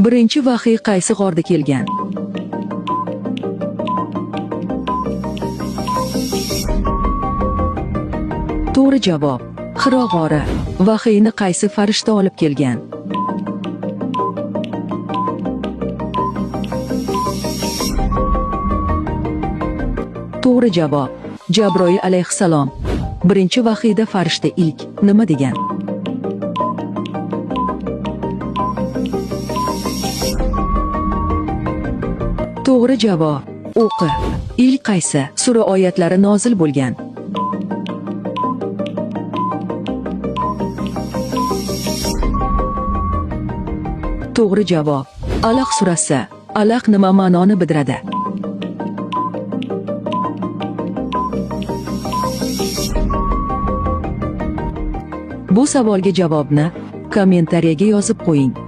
Birinchi vahiy qaysi g'orda kelgan? To'g'ri javob: Hiro g'ori. Vahiyni qaysi farishta olib kelgan? To'g'ri javob: Jabroil alayhissalom. Birinchi vahiyda farishta ilk nima degan? To'g'ri javob: o'qi. Ilk qaysi sura oyatlari nozil bo'lgan? To'g'ri javob: Alaq surasi. Alaq nima ma'noni bildiradi? Bu savolga javobni kommentariyaga yozib qo'ying.